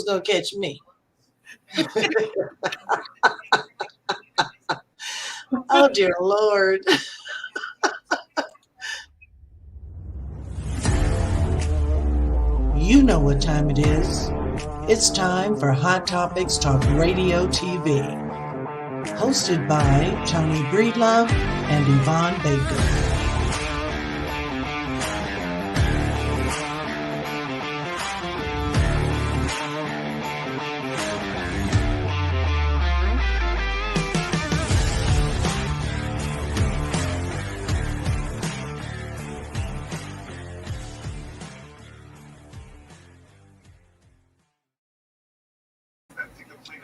gonna catch me. Oh dear Lord. You know what time it is. It's time for Hot Topics Talk Radio TV, hosted by Tony Breedlove and Yvonne Baker.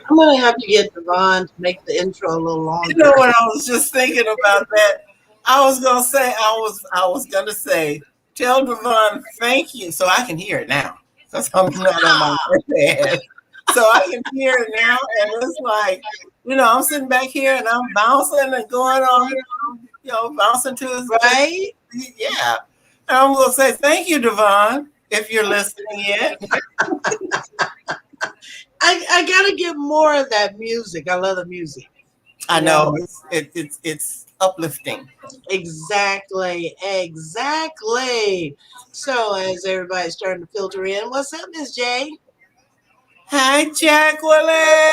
I'm gonna have to get Devon to make the intro a little longer. You know what I was just thinking about that? I was gonna say, tell Devon thank you, so I can hear it now. Because I'm not on my iPad. So I can hear it now, and it's like, I'm sitting back here and I'm bouncing and going on, bouncing to his right. Yeah. And I'm gonna say thank you, Devon, if you're listening in. I gotta get more of that music. I love the music. I know it's uplifting. Exactly. So as everybody's starting to filter in, what's up, Miss J? Hi, Jacqueline.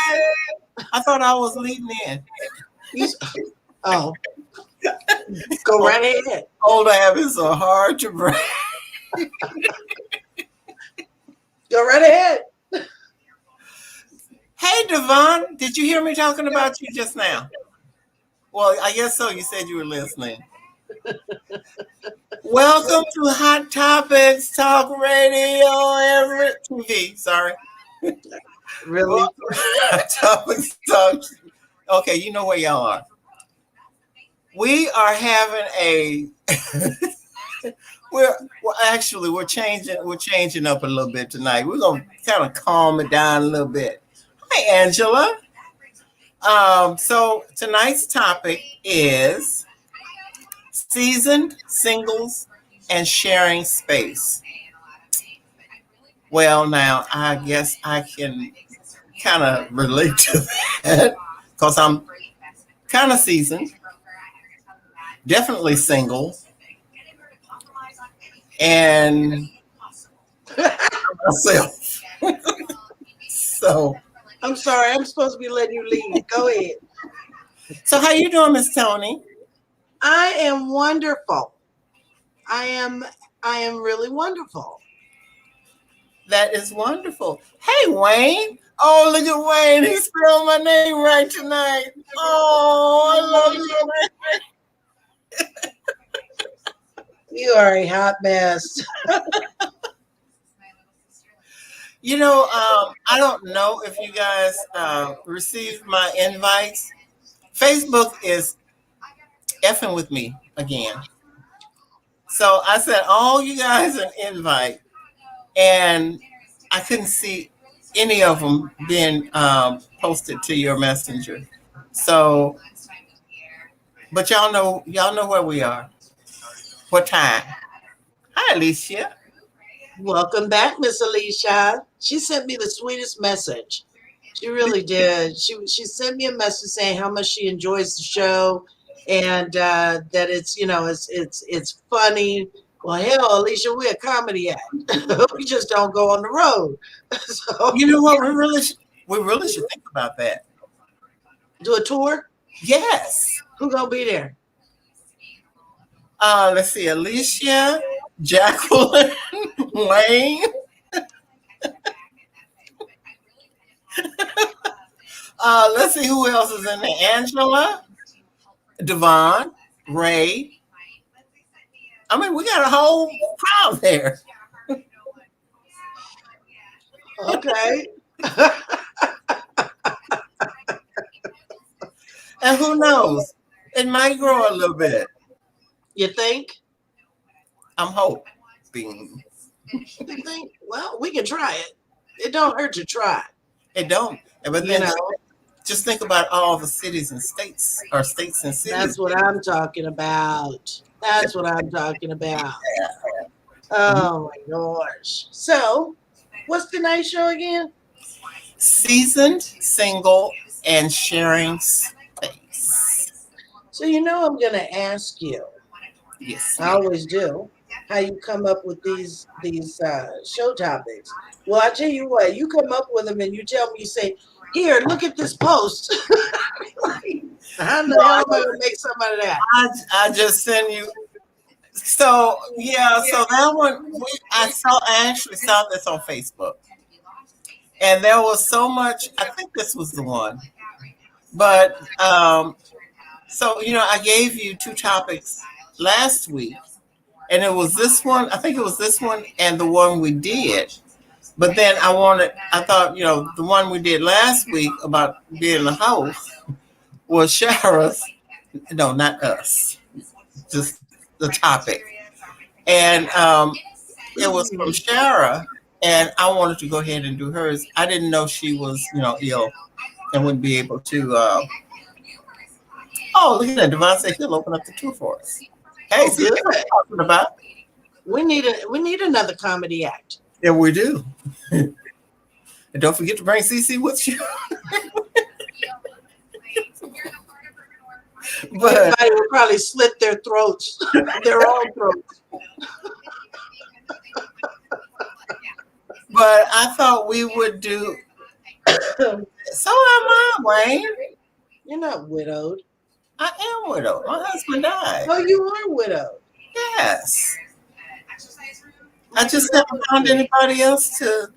I thought I was leading in. Oh, go right ahead. Old habits are hard to break. Go right ahead. Hey, Devon, did you hear me talking about you just now? Well, I guess so. You said you were listening. Welcome to Hot Topics Talk Radio TV. Sorry. Really? Hot Topics Talk. Okay, you know where y'all are. We are having a. We're changing up a little bit tonight. We're gonna kind of calm it down a little bit. Hi, Angela. So tonight's topic is seasoned singles and sharing space. Well, now I guess I can kind of relate to that because I'm kind of seasoned, definitely single, and myself. So. I'm sorry. I'm supposed to be letting you lead. Go ahead. So how you doing, Miss Tony? I am wonderful. I am really wonderful. That is wonderful. Hey, Wayne. Oh, look at Wayne. He spelled my name right tonight. Oh, I love you. You are a hot mess. I don't know if you guys received my invites. Facebook is effing with me again. So I sent all you guys an invite, and I couldn't see any of them being posted to your messenger. So, but y'all know where we are. What time? Hi, Alicia. Welcome back, Miss Alicia. She sent me the sweetest message. She really did. She sent me a message saying how much she enjoys the show, and that it's it's funny. Well, hell, Alicia, we're a comedy act. We just don't go on the road. So you know what? We really should think about that. Do a tour? Yes. Who's gonna be there? Let's see, Alicia, Jacqueline, Wayne. Let's see who else is in there. Angela, Devon, Ray. I mean, we got a whole crowd there. Okay. And who knows? It might grow a little bit. You think? I'm hoping. You think? Well, we can try it. It don't hurt to try. It don't. But then just think about all the cities and states, or states and cities. That's what I'm talking about. Oh my gosh. So, what's tonight's show again? seasoned, single, and sharing space. So you know I'm going to ask you. Yes, I always do. How you come up with these show topics? Well, I tell you what, you come up with them and you tell me, you say, "Here, look at this post." Like, how the hell am I going to make some out of that? I just send you. So yeah, so that one I actually saw this on Facebook, and there was so much. I think this was the one, but so I gave you two topics last week, and it was this one. I think it was this one and the one we did. But then I thought, the one we did last week about being the host was Shara's. No, not us. Just the topic. And it was from Shara, and I wanted to go ahead and do hers. I didn't know she was, ill and wouldn't be able to. Oh, look at that! Devon said he'll open up the tour for us. Hey, see what I'm talking about? We need another comedy act. Yeah, we do. And don't forget to bring CC with you. But everybody would probably slit their throats, their own throats. But I thought we would do. So am I, Wayne. You're not widowed. I am widowed. My husband died. Oh, you are widowed. Yes. I just haven't found anybody else to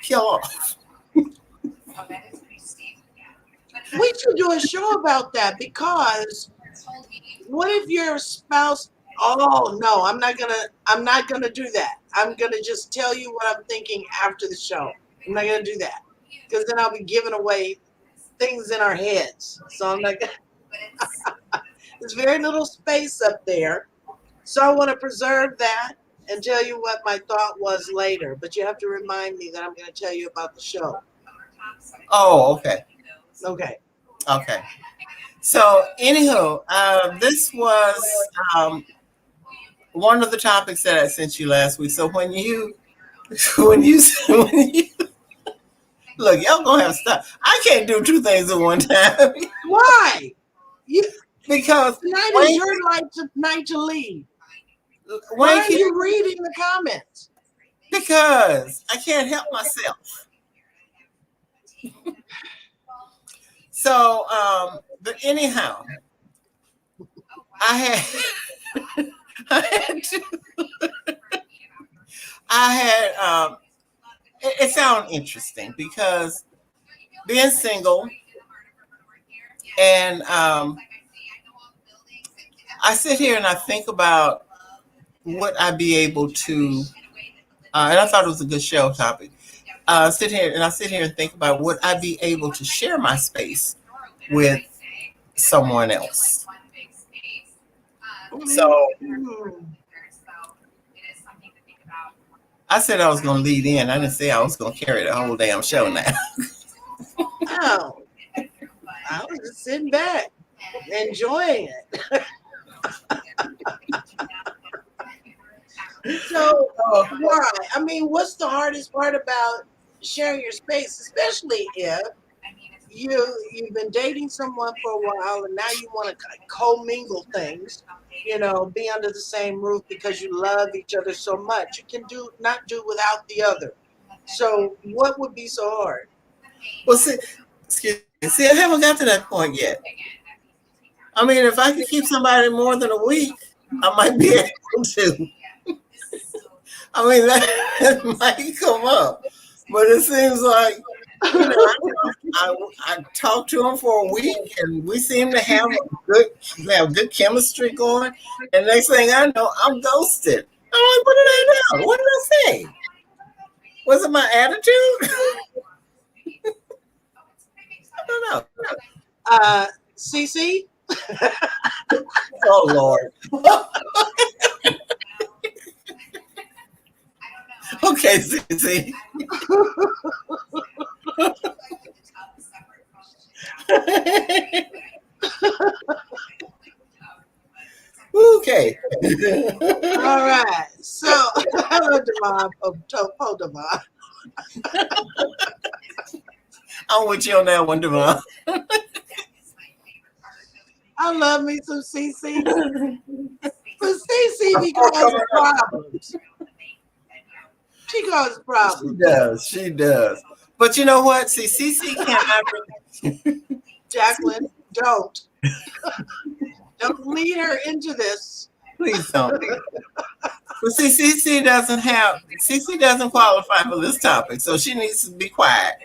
kill off. We should do a show about that, because what if your spouse? Oh no, I'm not gonna do that. I'm gonna just tell you what I'm thinking after the show. I'm not gonna do that, because then I'll be giving away things in our heads. So I'm not gonna. There's very little space up there, so I want to preserve that and tell you what my thought was later. But you have to remind me that I'm going to tell you about the show. Oh, okay. Okay. Okay. So, anywho, this was one of the topics that I sent you last week. So when you look, y'all gonna have to stop. I can't do two things at one time. Why? Because tonight is your night to leave. Why are you reading the comments? Because I can't help myself. So, but anyhow, I had it sounded interesting because being single and I sit here and I think about would I be able to and I thought it was a good show topic. I sit here and think about would I be able to share my space with someone else. So I said I was going to lead in. I didn't say I was going to carry the whole damn show now. Oh, I was just sitting back, enjoying it. So why? I mean, what's the hardest part about sharing your space, especially if you've been dating someone for a while and now you want to commingle things, be under the same roof because you love each other so much. You can not do without the other. So what would be so hard? Well, see, I haven't got to that point yet. I mean, if I could keep somebody more than a week, I might be able to. I mean, that might come up, but it seems like I talked to him for a week, and we seem to have good chemistry going. And next thing I know, I'm ghosted. I'm like, what did I do? What did I say? Was it my attitude? I don't know. CC? Oh Lord. Okay, CC. Okay. All right. So, hello, Devon. Oh, Devon. I'm with you on that one, Devon. I love me some CC. But CC be causing problems. She causes She problems. does. She does. But you know what? See, CC cannot. Jacqueline, don't lead her into this. Please don't. But see, CC doesn't qualify for this topic, so she needs to be quiet.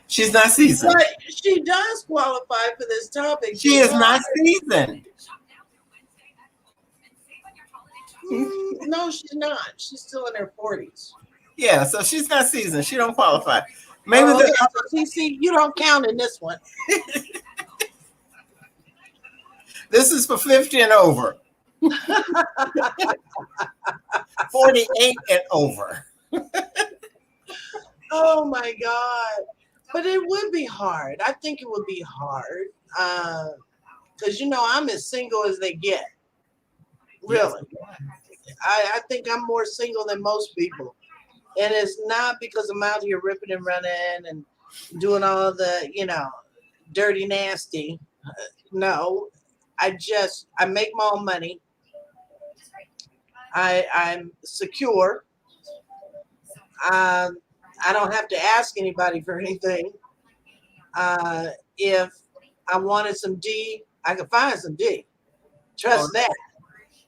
She's not seasoned. But she does qualify for this topic. She is not seasoned. No, she's not. She's still in her 40s. Yeah, so she's not seasoned. She don't qualify. Maybe okay, so CC, you don't count in this one. This is for 50 and over. 48 and over. Oh my God. But it would be hard. I think it would be hard. Because, I'm as single as they get. Really. I think I'm more single than most people. And it's not because I'm out here ripping and running and doing all the, dirty, nasty. No. I make my own money. I'm secure. I don't have to ask anybody for anything. If I wanted some D, I could find some D. Trust that.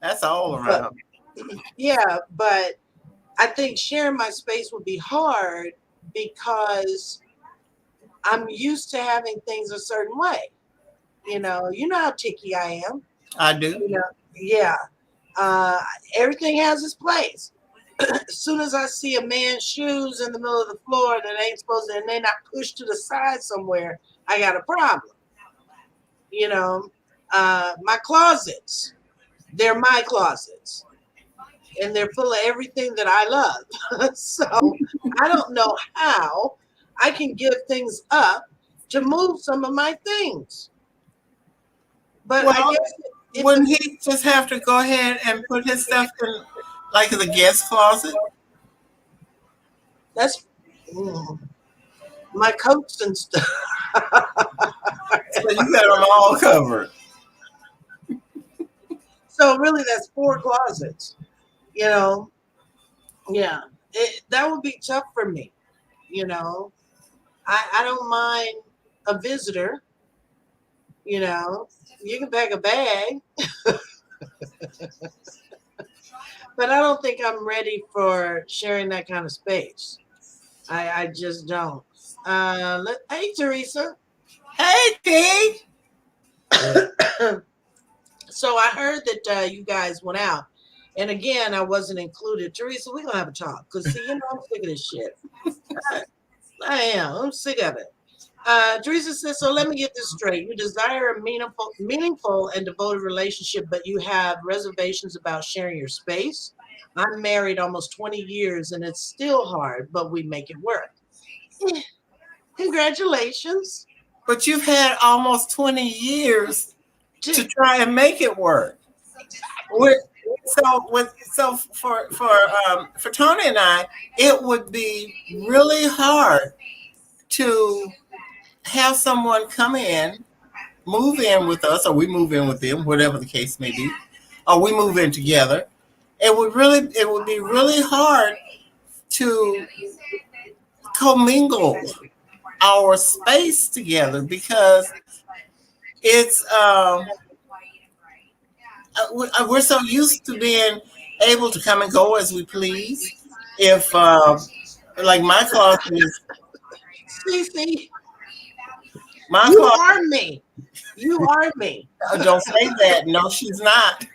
That's all around. Yeah, but I think sharing my space would be hard because I'm used to having things a certain way. You know how ticky I am. I do. Yeah. Everything has its place. As soon as I see a man's shoes in the middle of the floor that ain't supposed to, and they're not pushed to the side somewhere, I got a problem. My closets, they're my closets. And they're full of everything that I love. So I don't know how I can give things up to move some of my things. But I guess wouldn't he just have to go ahead and put his stuff in like the guest closet? That's my coats and stuff. So you got them all covered. So really that's 4 closets. Yeah, that would be tough for me. I don't mind a visitor. You can pack a bag. But I don't think I'm ready for sharing that kind of space. I just don't. Hey, Teresa. Hey, T. So I heard that you guys went out. And again, I wasn't included. Teresa, we're going to have a talk. Because, see, I'm sick of this shit. I am. I'm sick of it. Teresa says, so let me get this straight. You desire a meaningful and devoted relationship, but you have reservations about sharing your space. I'm married almost 20 years, and it's still hard, but we make it work. Congratulations. But you've had almost 20 years to try and make it work. So for Tony and I, it would be really hard to have someone come in, move in with us, or we move in with them, whatever the case may be, or we move in together. It would be really hard to commingle our space together because it's we're so used to being able to come and go as we please. If like my closet is Cece, my you closet. are me. You are me. Don't say that. No, she's not.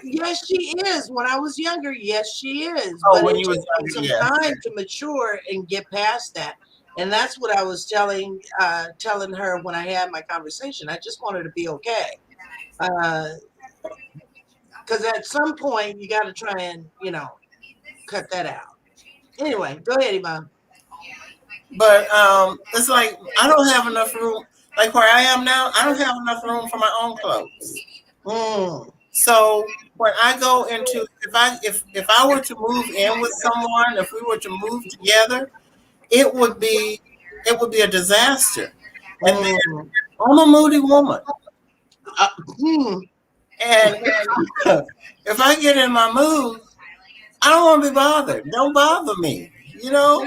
Yes, she is. When I was younger, yes, she is. Oh, but when it you took was me some younger, time to mature and get past that. And that's what I was telling her when I had my conversation. I just want her to be okay. Because at some point, you got to try and, cut that out. Anyway, go ahead, Yvonne. But it's like I don't have enough room. Like where I am now, I don't have enough room for my own clothes. So when I go into if I were to move in with someone, if we were to move together, it would be it would be a disaster. And then Mm. I'm a moody woman. Hmm. And if I get in my mood, I don't want to be bothered. Don't bother me, you know?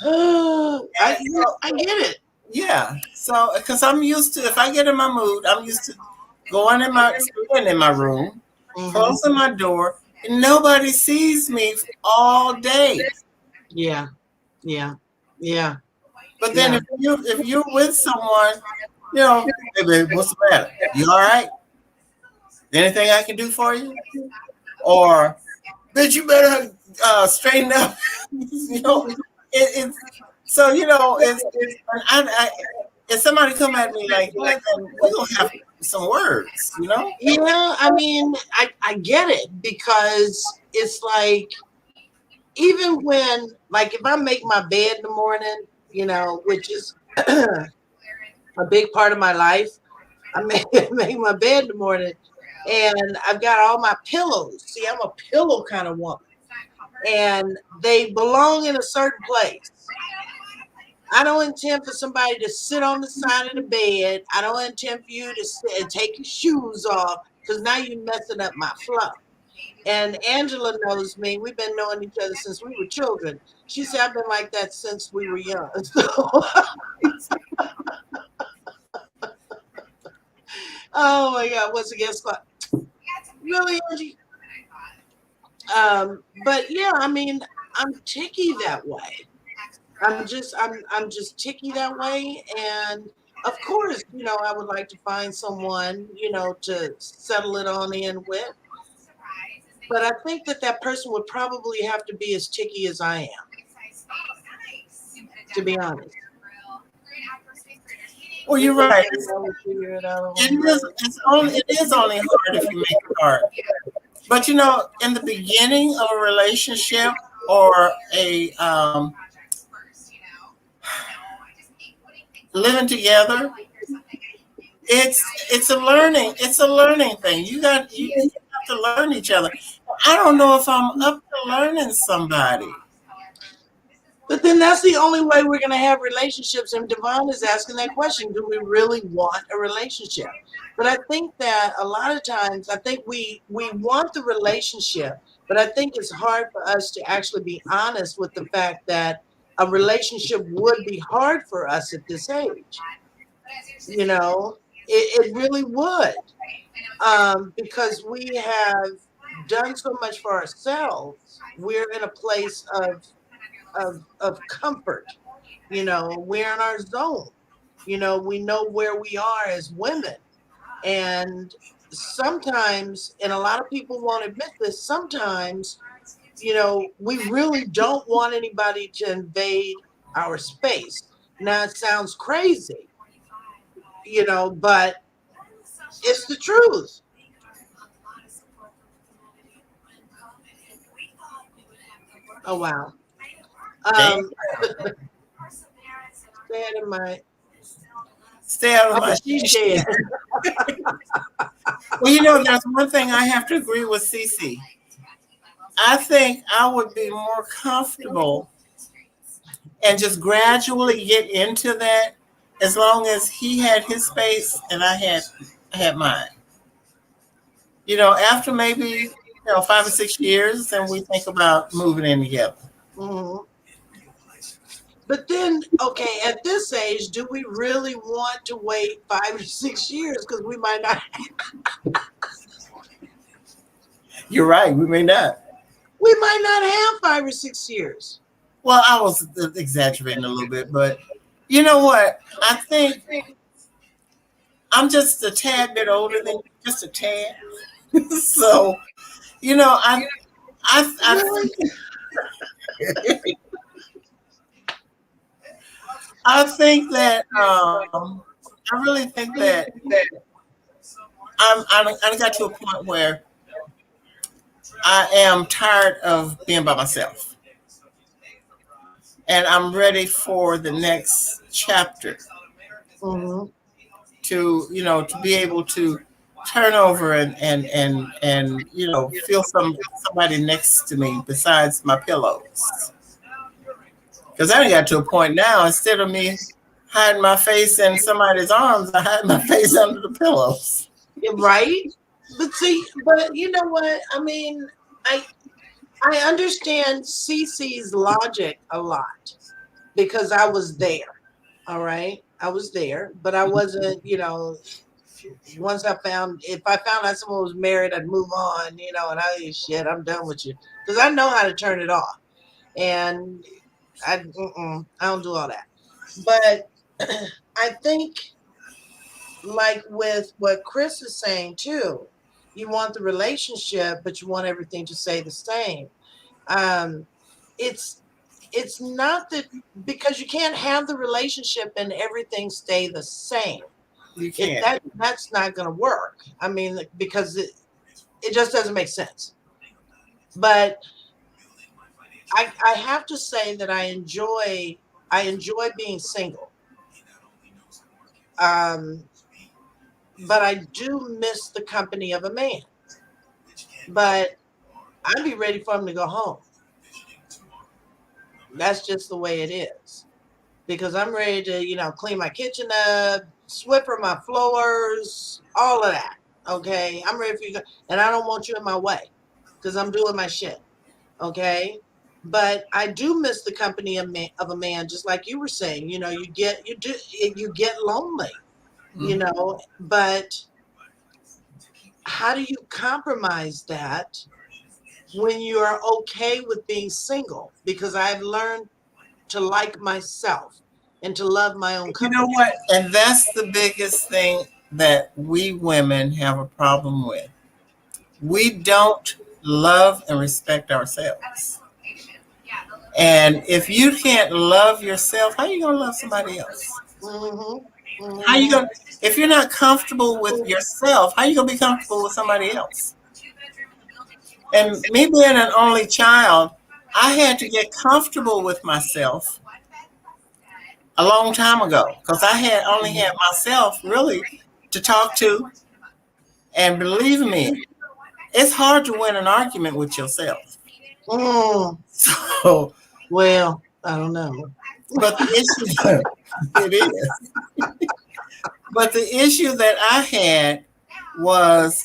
I And so, I get it. yeah. So, because I'm used to, if I get in my mood, I'm used to going staying in my room, Hmm. closing my door, and nobody sees me all day. Yeah, yeah, yeah, But then yeah. if you're with someone, hey baby, what's the matter? You all right? Anything I can do for you? Or bitch, you better straighten up. It's so if somebody come at me like that, then we're gonna have some words. Yeah, I mean, I get it because it's like even when like if I make my bed in the morning, which is a big part of my life, I make make my bed in the morning, and I've got all my pillows. See, I'm a pillow kind of woman, and they belong in a certain place. I don't intend for somebody to sit on the side of the bed. I don't intend for you to sit and take your shoes off because now you're messing up my flow. And Angela knows me. We've been knowing each other since we were children. She said I've been like that since we were young. So, oh my God, what's the guest spot? Really, Angie? But yeah, I mean, I'm ticky that way. I'm just ticky that way, and of course, I would like to find someone, to settle it on in with. But I think that person would probably have to be as ticky as I am, to be honest. Well, We you're will right. figure it out It along the is. way. It is only hard if you make it hard. But in the beginning of a relationship or a living together, it's a learning thing. You have to learn each other. I don't know if I'm up to learning somebody. But then that's the only way we're going to have relationships. And Devon is asking that question: do we really want a relationship? But I think that a lot of times, I think we want the relationship, but I think it's hard for us to actually be honest with the fact that a relationship would be hard for us at this age. You know, it really would, because we have done so much for ourselves. We're in a place of comfort. We're in our zone. We know where we are as women. And sometimes, and a lot of people won't admit this, sometimes, we really don't want anybody to invade our space. Now, it sounds crazy, but it's the truth. Oh, wow. Damn. Um, stay out of my, Stay out of oh, my she shit. said, Well, there's one thing I have to agree with Cece. I think I would be more comfortable and just gradually get into that as long as he had his space and I had mine. After maybe 5 or 6 years, then we think about moving in together. mhm. But then, okay, at this age, do we really want to wait 5 or 6 years? Because You're right. We may not. we might not have 5 or 6 years. Well, I was exaggerating a little bit, but you know what? I think I'm just a tad bit older than you, just a tad. So, I Really? I think that I really think that I got to a point where I am tired of being by myself, and I'm ready for the next chapter Hmm. to be able to turn over and feel somebody next to me besides my pillows. Because I got to a point now, instead of me hiding my face in somebody's arms, I hide my face under the pillows. Right? But see, but you know what? I mean, I I understand Cece's logic a lot because I was there. All right. I was there, but I wasn't, once I found, if I found out someone was married, I'd move on, and shit, I'm done with you. Because I know how to turn it off. And I don't do all that. But I think, like with what Chris is saying too, you want the relationship, but you want everything to stay the same. Um, it's it's not that, because you can't have the relationship and everything stay the same. You It can't. that's not going to work. I mean, because it just doesn't make sense. But I have to say that I enjoy being single. Um, but I do miss the company of a man. But I'd be ready for him to go home. That's just the way it is. Because I'm ready to, clean my kitchen up, Swiffer my floors, all of that. Okay. I'm ready for you to go. And I don't want you in my way because I'm doing my shit. Okay. But I do miss the company of a man, just like you were saying. You get lonely, but how do you compromise that when you are okay with being single? Because I've learned to like myself and to love my own You know company. what? And that's the biggest thing that we women have a problem with. We don't love and respect ourselves. And if you can't love yourself, how are you going to love somebody else? Hmm. How you Hmm. going to, if you're not comfortable with yourself, how are you going to be comfortable with somebody else? And me being an only child, I had to get comfortable with myself a long time ago because I had only had myself really to talk to. And believe me, it's hard to win an argument with yourself. Mm. So, Well, I don't know. but the issue, it is. But the issue that I had was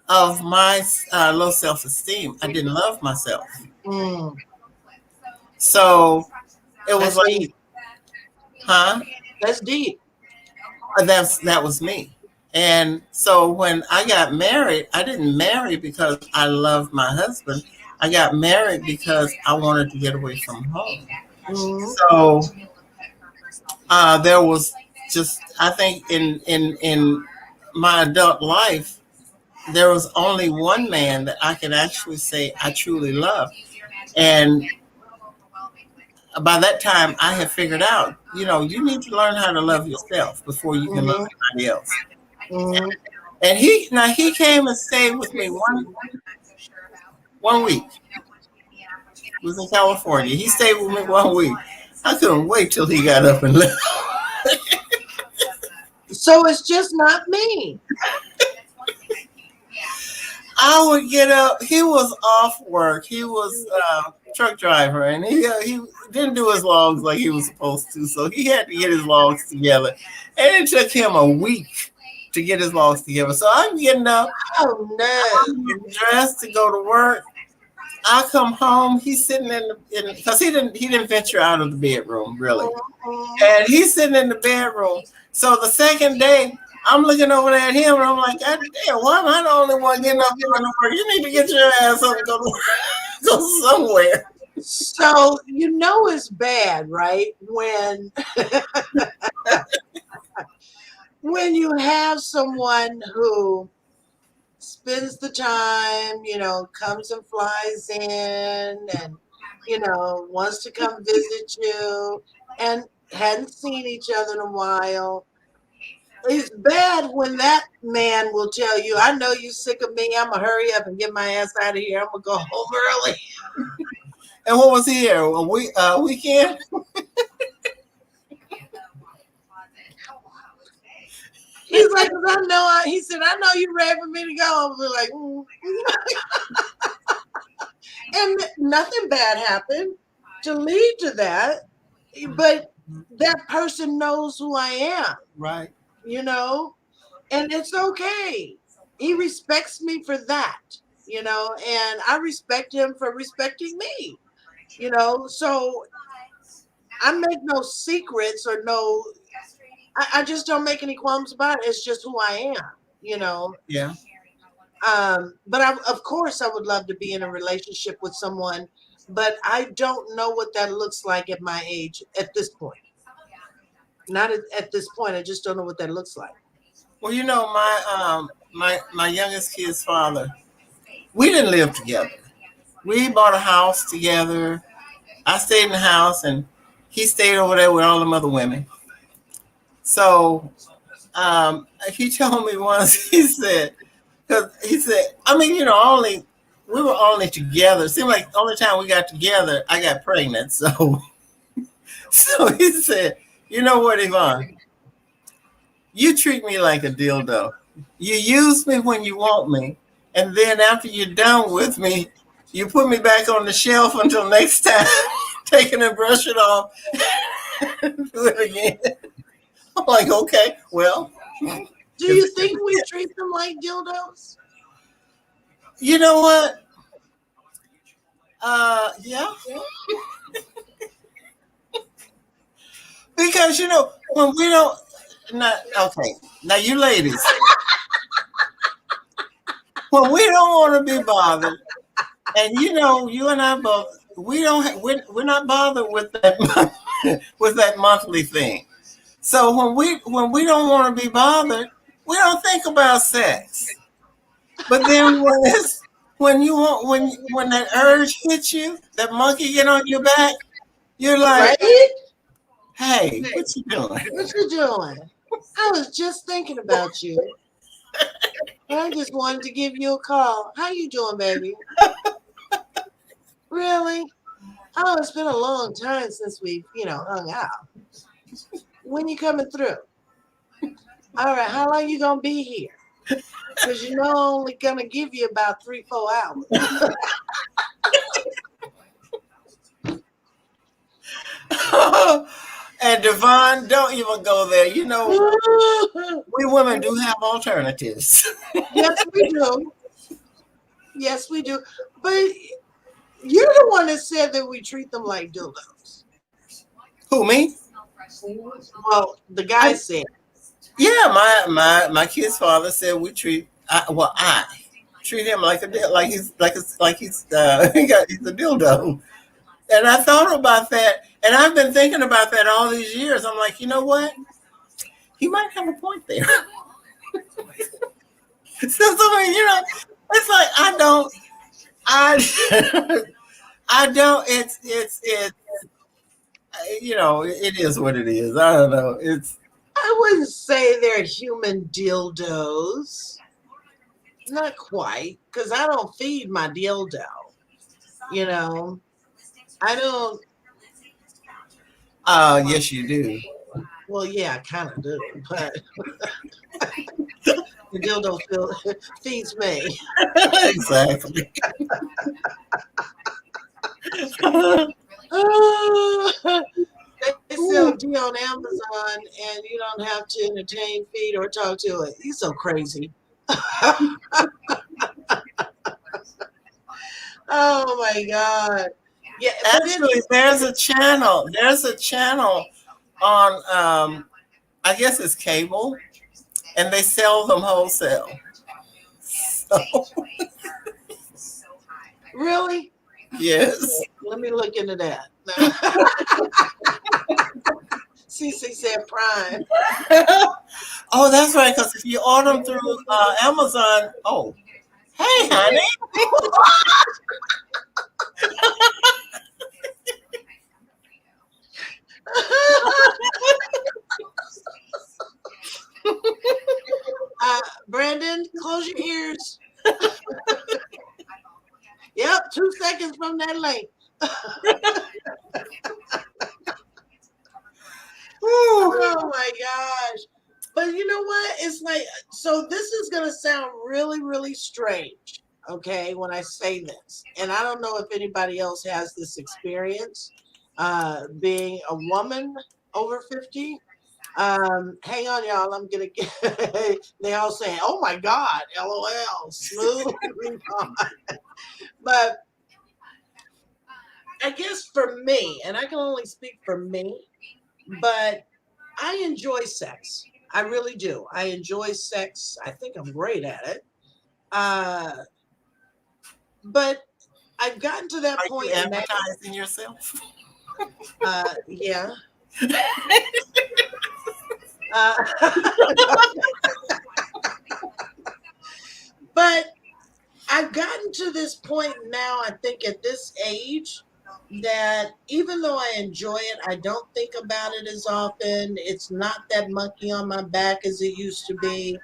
of my low self esteem. I didn't love myself. Mm. So it was That's like, deep. huh? That's deep. That was me. And so when I got married, I didn't marry because I loved my husband. I got married because I wanted to get away from home. Mm. So there was just, I think in my adult life, there was only one man that I could actually say I truly love. And by that time, I had figured out, you need to learn how to love yourself before you can love Hmm. anybody else. Hmm. And he came and stayed with me one week. He was in California. He stayed with me one week. I couldn't wait till he got up and left. So it's just not me. I would get up. He was off work. He was a truck driver, and he didn't do his logs like he was supposed to. So he had to get his logs together, and it took him a week to get his logs together. So I'm getting up, Oh I'm no. getting dressed to go to work. I come home. He's sitting because he didn't venture out of the bedroom really, Mhm. and he's sitting in the bedroom. So the second day, I'm looking over at him, and I'm like, God damn, why am I the only one getting up going to work? You need to get your ass up and go to work, go somewhere. So it's bad, right? When you have someone who spends the time, comes and flies in and, wants to come visit you and hadn't seen each other in a while. It's bad when that man will tell you, I know you sick of me. I'm going to hurry up and get my ass out of here. I'm going to go home early. And what was he here? Weekend? He's like, 'cause he said, I know you ready for me to go. I'm like, mm. And nothing bad happened. to lead to that, but that person knows who I am, Right. you know, and it's okay. He respects me for that, you know, and I respect him for respecting me, you know. So I make no secrets or no, I just don't make any qualms about it. It's just who I am, you know. Yeah. But of course, I would love to be in a relationship with someone, but I don't know what that looks like at my age at this point. Not at this point. I just don't know what that looks like. Well, you know, my youngest kid's father, we didn't live together. We bought a house together. I stayed in the house, and he stayed over there with all them other women. So he told me once, he said, because he said, I mean, you know, only we were only together. It seemed like the only time we got together, I got pregnant. So, so he said, you know what, Yvonne, you treat me like a dildo. You use me when you want me, and then after you're done with me, you put me back on the shelf until next time. Take it and brush it off. Do it again. I'm like, okay, well. Do you think we treat them like dildos? You know what? Yeah. Because you know, when we don't not okay. Now you ladies, when we don't want to be bothered, and you know, you and I both, we don't we're not bothered with that with that monthly thing. So when we don't want to be bothered, we don't think about sex. But then when you want when that urge hits you, that monkey get on your back, you're like, Right? hey, Hey, what you doing? what you doing? I was just thinking about you. I just wanted to give you a call. How you doing, baby? Really? Oh, it's been a long time since we've, hung out. When you coming through? All right, how long you gonna be here? Because you know I'm only gonna give you about 3-4 hours. And Devon, don't even go there. You know, we women do have alternatives. Yes, we do. Yes, we do. But you're the one that said that we treat them like dildos. Who, me? Well, the guy said. Yeah, my kid's father said we treat. I treat him like he's a dildo. And I thought about that, and I've been thinking about that all these years. I'm like, you know what? He might have a point there. So, you know, it's like I I don't. It's you know, it is what it is. I don't know. It's I wouldn't say they're human dildos. Not quite, because I don't feed my dildo. You know, I don't. yes, you do. Well, yeah, I kind of do, but the dildo feeds me. Exactly. They sell D on Amazon, and you don't have to entertain, feed, or talk to it. You're so crazy. Oh my god! Yeah, but Actually, there's a channel. There's a channel on I guess it's cable, and they sell them wholesale. So, really, yes. let me look into that. CC said Prime. Oh, that's right. Because if you order them through Amazon, oh, hey, honey. Brandon, close your ears. Yep, 2 seconds from that link. Oh my gosh. But you know what? It's like, so this is going to sound really, really strange, okay, when I say this. And I don't know if anybody else has this experience, being a woman over 50. Hang on, y'all. I'm gonna get. They all saying, "Oh my God, LOL, smooth." But I guess for me, and I can only speak for me, but I enjoy sex. I really do. I enjoy sex. I think I'm great at it. Uh, but I've gotten to that Are you point now. advertising yourself? Yeah. Uh, but I've gotten to this point now, I think at this age, that even though I enjoy it, I don't think about it as often. It's not that monkey on my back as it used to be.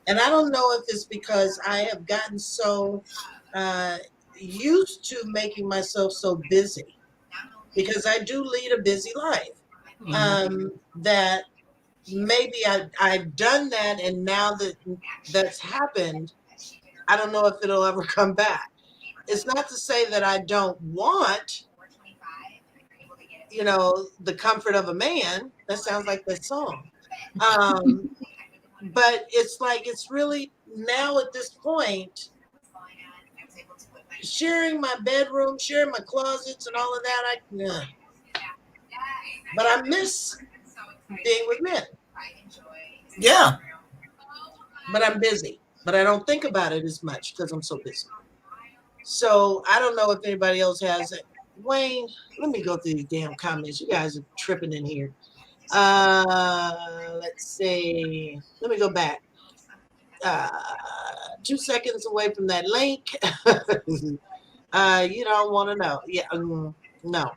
And I don't know if it's because I have gotten so uh, used to making myself so busy, because I do lead a busy life. That maybe I've done that, and now that that's happened, I don't know if it'll ever come back. It's not to say that I don't want, the comfort of a man. That sounds like that song. Um, but it's like, it's really now at this point, sharing my bedroom, sharing my closets and all of that. But I miss being with men. Yeah. But I'm busy. But I don't think about it as much because I'm so busy. So I don't know if anybody else has it. Wayne, let me go through these damn comments. You guys are tripping in here. Let's see. Let me go back. 2 seconds away from that link. You don't want to know. Yeah, no.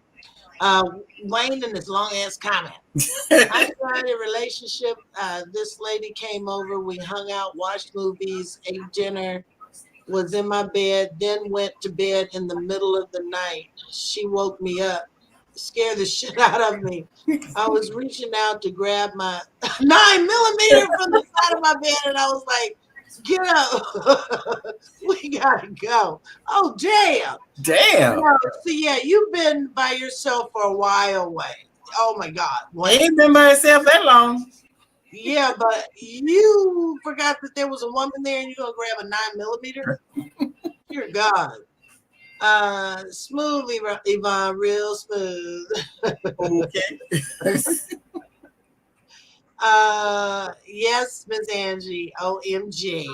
Wayne and his long ass comment. I tried a relationship. This lady came over. We hung out, watched movies, ate dinner, was in my bed, then went to bed in the middle of the night. She woke me up, scared the shit out of me. I was reaching out to grab my 9mm from the side of my bed, and I was like, get up. We gotta go. Oh, damn. Damn. No, see, yeah, you've been by yourself for a while, Wayne. Oh, my God. He ain't been by himself that long. Yeah, but you forgot that there was a woman there and you're going to grab a 9mm? Dear God. Smooth, Yvonne, real smooth. Okay. Yes, Miss Angie. OMG.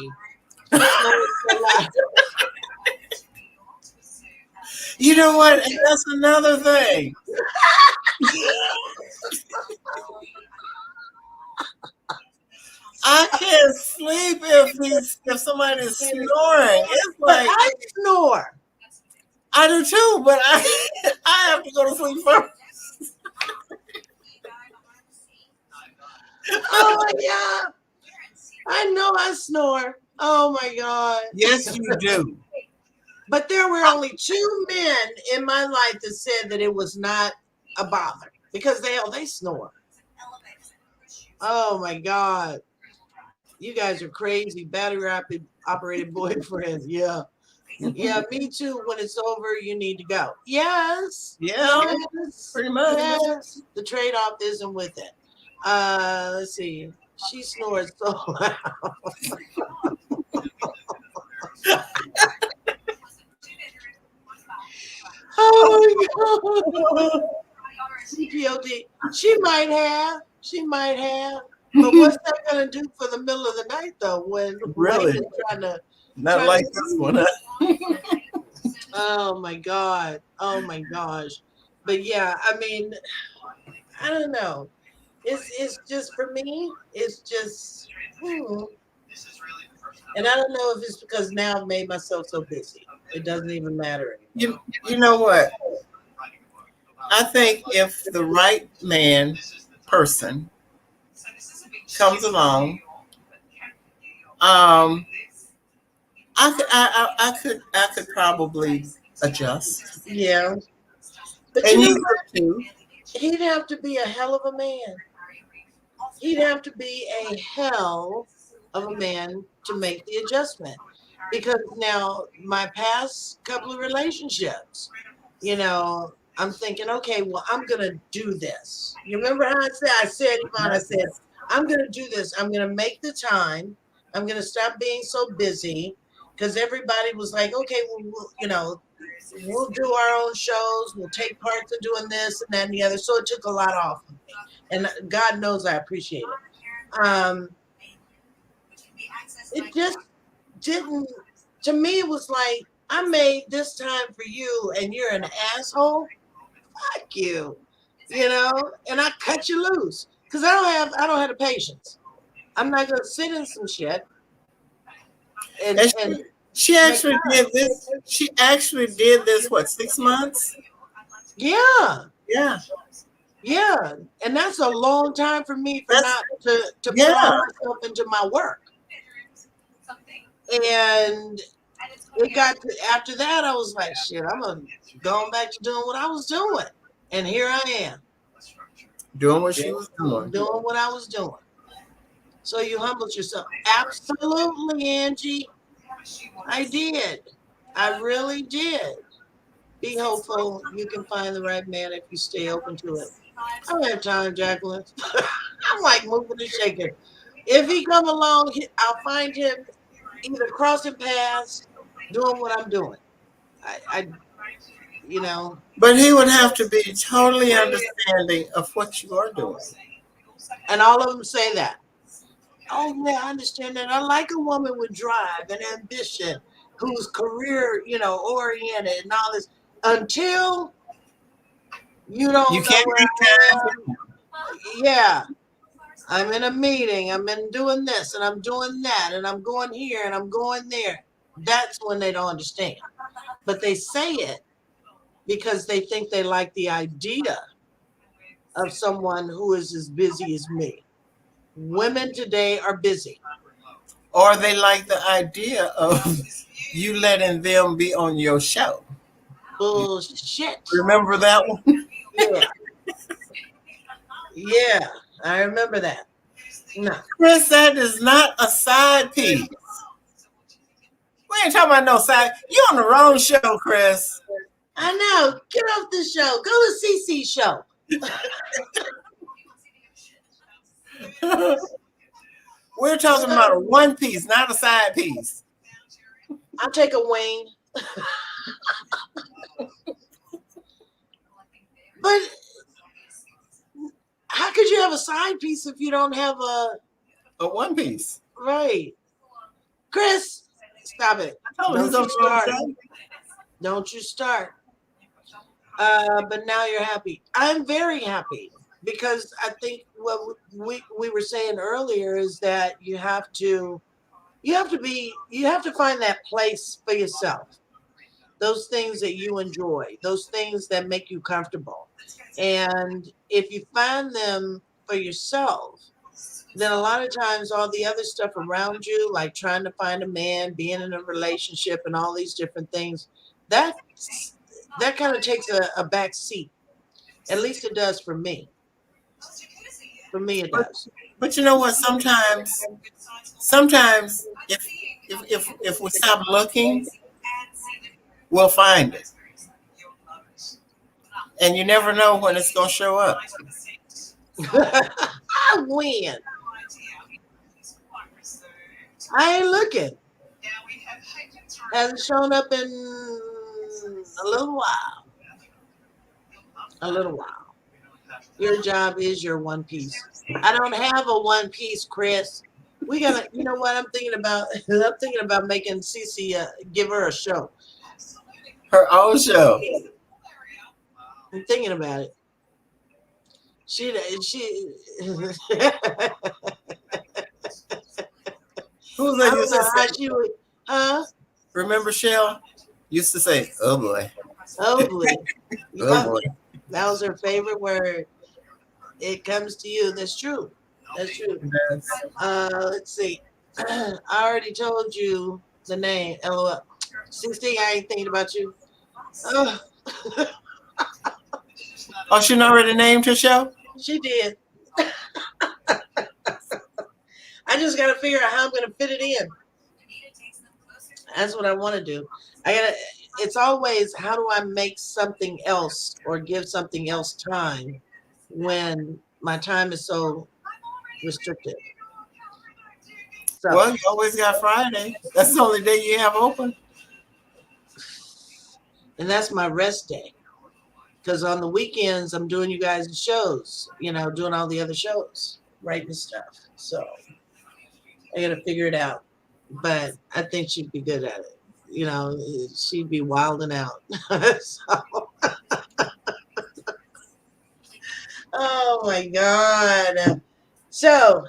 You know what? And that's another thing. I can't sleep if somebody is snoring. It's like, I snore. I do too, but I have to go to sleep first. Oh my God. I know I snore. Oh my God. Yes, you do. But there were only 2 men in my life that said that it was not a bother, because they snore. Oh my God. You guys are crazy. Battery operated boyfriend. Yeah. Yeah, me too. When it's over, you need to go. Yes. Yeah, Yes. pretty much. Yes. The trade-off isn't with it. Let's see. She snores so loud. Oh my God. CPOD. She might have. She might have. But what's that going to do for the middle of the night, though, when Really? Wayne is trying to... Not like this one. Oh my God. Oh my gosh. But yeah, I mean, I don't know. It's just, for me, it's just, and I don't know if it's because now I've made myself so busy. It doesn't even matter anymore. You know what? I think if the right person comes along, I could probably adjust. Yeah. But And you know you could too. he'd have to be a hell of a man. He'd have to be a hell of a man to make the adjustment. Because now my past couple of relationships, you know, I'm thinking, okay, well, I'm gonna do this. You remember how I said, Yvonne, I said, I'm gonna do this. I'm gonna make the time. I'm gonna stop being so busy because everybody was like, okay, well, we'll do our own shows. We'll take parts of doing this and that and the other. So it took a lot off of me, and God knows I appreciate it. It just didn't. To me, it was like I made this time for you, and you're an asshole. Fuck you, and I cut you loose because I don't have the patience. I'm not gonna sit in some shit and And and she make actually time. did this. She actually did this, what, 6 months? Yeah, Yeah. yeah, and that's a long time for me for That's, not to put all yeah. myself into my work. And it got to, after that, I was like, shit, I'm gonna going back to doing what I was doing, and here I am Doing what she was doing. doing what I was doing. So you humbled yourself. Absolutely, Angie. I did. I really did. Be hopeful. You can find the right man if you stay open to it. I don't have time, Jacqueline. I'm like moving and shaking. If he come along, I'll find him either crossing paths, doing what I'm doing. I But he would have to be totally understanding of what you are doing. and all of them say that. Oh yeah, I understand that. I like a woman with drive and ambition, who's career, oriented and all this. Until you You don't know can't where make I time. am. Yeah, I'm in a meeting. I'm in doing this and I'm doing that and I'm going here and I'm going there. That's when they don't understand. But they say it because they think they like the idea of someone who is as busy as me. Women today are busy. Or they like the idea of you letting them be on your show. Bullshit. Remember that one? Yeah. Yeah. I remember that. No. Chris, that is not a side piece. We ain't talking about no side. You on the wrong show, Chris. I know. Get off the show. Go to CC's show. We're talking about a one piece, not a side piece. I'll take a Wayne. But how could you have a side piece if you don't have A one piece. right? Chris, stop it. Oh, Don't he's on you the wrong start. show. Don't you start. But now you're happy. I'm very happy because I think what we were saying earlier is that you have to find that place for yourself. Those things that you enjoy, those things that make you comfortable. And if you find them for yourself, then a lot of times all the other stuff around you, like trying to find a man, being in a relationship and all these different things, that that kind of takes a back seat. At least it does for me. For me it does. But you know what? Sometimes if we stop looking, we'll find it. And you never know when it's gonna show up. I win. I ain't looking. Hasn't shown up in a little while. A little while. Your job is your one piece. I don't have a one piece, Chris. We gotta, you know what I'm thinking about? I'm thinking about making Cece give her a show. Her own show. I'm thinking about it. She Who's I that don't used to know how say? she would, huh? Remember Shell? Used to say, "Oh boy, Oh boy. oh boy." That was her favorite word. It comes to you. That's true. That's true. Let's see. I already told you the name. LOL. 16, I ain't thinking about you. Oh, Oh, she already named her show? she did. I just got to figure out how I'm going to fit it in. That's what I want to do. I got to, it's always how do I make something else or give something else time when my time is so restricted. So, Well, you always got Friday. That's the only day you have open. and that's my rest day. Because on the weekends, I'm doing you guys' shows, doing all the other shows, writing stuff. So I got to figure it out. But I think she'd be good at it. She'd be wilding out. So, oh my God. So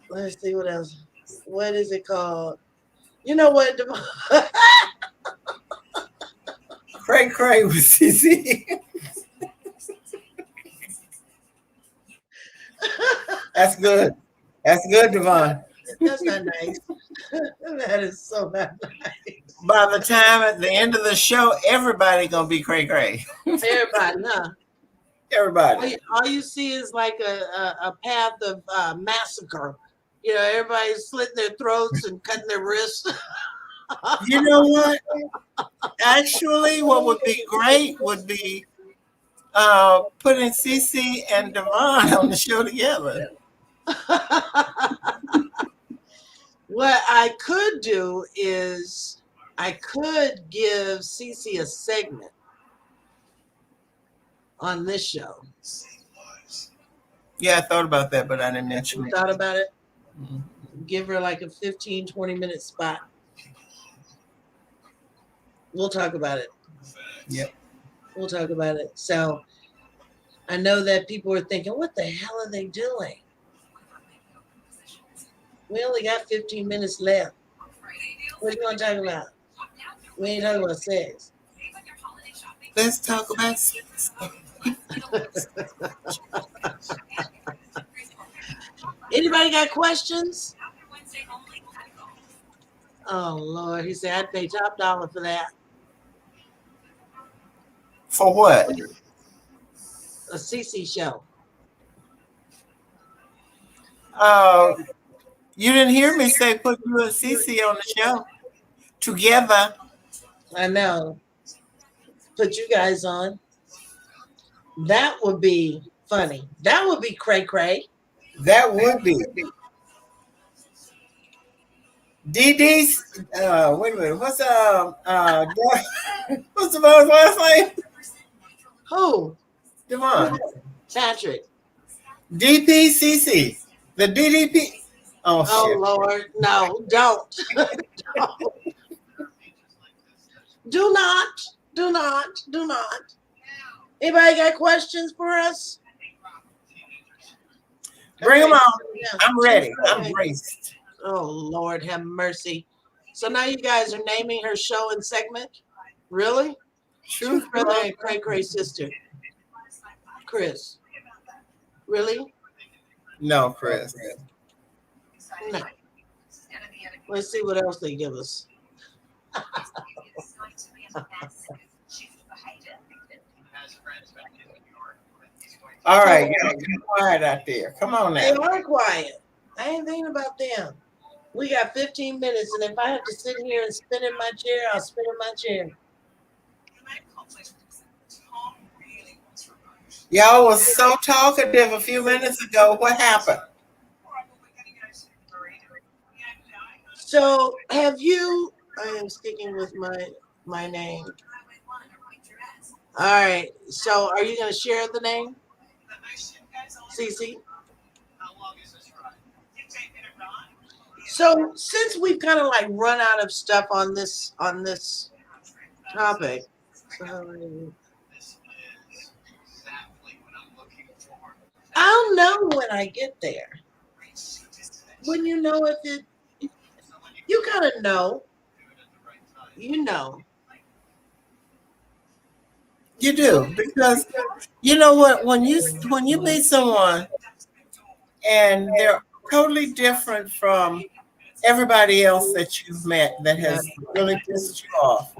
let's see what else. What is it called? You know what? Cray with CC. That's good. That's good, Devon. That's not nice. That is so not nice. By the time at the end of the show, everybody gonna be cray. Everybody, huh? Everybody. All you see is like a path of massacre. Everybody's slitting their throats and cutting their wrists. You know what? Actually, what would be great would be putting CC and Devon on the show together. What I could do is I could give Cece a segment on this show. Yeah, I thought about that, but I didn't mention it. Thought about it? Mm-hmm. Give her like a 15, 20-minute spot. We'll talk about it. Yep. We'll talk about it. So I know that people are thinking, what the hell are they doing? We only got 15 minutes left. What are you going to talk about? We ain't talking about sex. Let's talk about sex. Anybody got questions? Oh, Lord. He said, I'd pay top dollar for that. For what? A CC show. You didn't hear me say put you and CC on the show together. I know. Put you guys on. That would be funny. That would be cray. That would be. DD's. Wait a minute. What's Devon's last name? Who? Devon. Patrick. DPCC. The DDP. Oh shit. Lord. No, don't. Don't. Do not. Anybody got questions for us? Bring them on. I'm ready. I'm braced. Oh, Lord, have mercy. So now you guys are naming her show and segment? Really? Truth Brother and Cray Sister. Chris. Really? No, Chris. No. Let's see what else they give us. All right, y'all be quiet out there. Come on now. They are quiet. I ain't thinking about them. We got 15 minutes, and if I have to sit here and spin in my chair, I'll spin in my chair. Y'all was so talkative a few minutes ago. What happened? So have you, I am sticking with my name. All right. So are you going to share the name? CC? So since we've kind of like run out of stuff on this topic, I'll know when I get there. When you know if it, you gotta know. You know. You do, because you know what, when you meet someone and they're totally different from everybody else that you've met that has really pissed you off.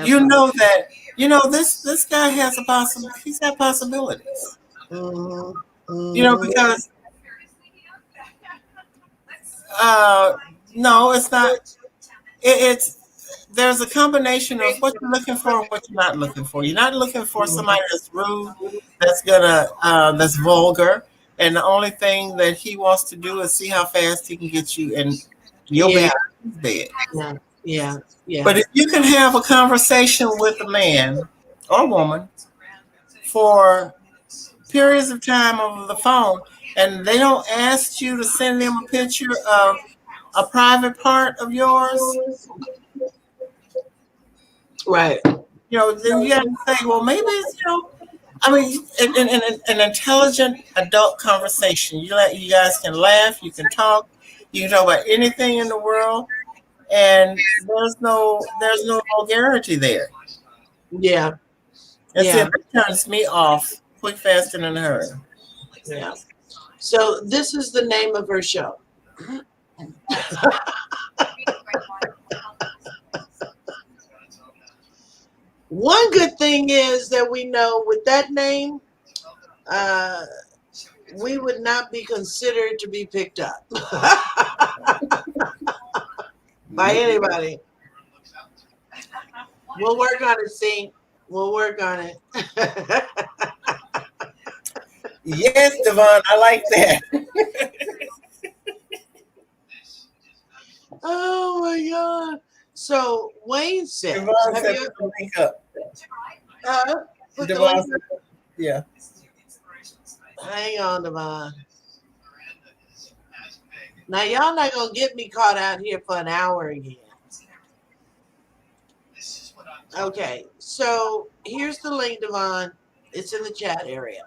You know that, this guy has he's got possibilities. Mm-hmm. Because no, it's not. It's there's a combination of what you're looking for and what you're not looking for. You're not looking for somebody that's rude, that's vulgar, and the only thing that he wants to do is see how fast he can get you in your Yeah, bed, his bed. yeah, yeah, yeah. But if you can have a conversation with a man or woman for periods of time over the phone, and they don't ask you to send them a picture of a private part of yours, Right. then you have to say, well, maybe it's, I mean, in an intelligent adult conversation, you guys can laugh, you can talk, you can talk about anything in the world, and there's no vulgarity there. Yeah, That's yeah, it. That turns me off quick, fast, and in a hurry. yeah. So this is the name of her show. One good thing is that we know with that name, we would not be considered to be picked up by anybody. We'll work on it, see. We'll work on it. Yes, Devon, I like that. Oh my God. So Wayne said, Devon have said you put the link up. put the Devon link said, yeah. up? Hang on, Devon. Now y'all not gonna get me caught out here for an hour again. Okay, so here's the link, Devon. It's in the chat area.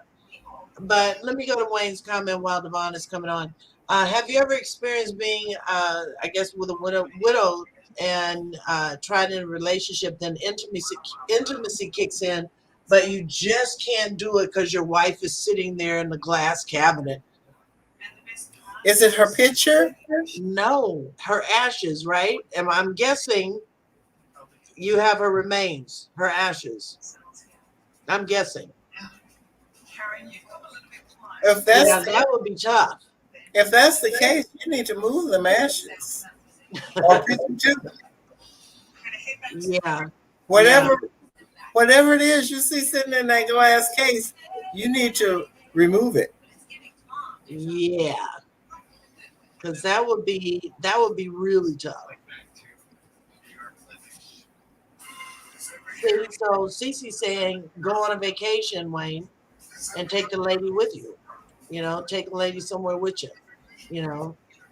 But let me go to Wayne's comment while Devon is coming on. Have you ever experienced being, I guess, with a widow and tried in a relationship, then intimacy kicks in, but you just can't do it because your wife is sitting there in the glass cabinet? Is it her picture? No, her ashes, right? And I'm guessing you have her remains, her ashes. I'm guessing. If Yeah, that's that would be tough. if that's the case, you need to move them ashes or picture too. Yeah, Whatever whatever it is you see sitting in that glass case, you need to remove it. yeah, because that would be really tough. See, so Cece's saying go on a vacation, Wayne, and take the lady with you. Take the lady somewhere with you.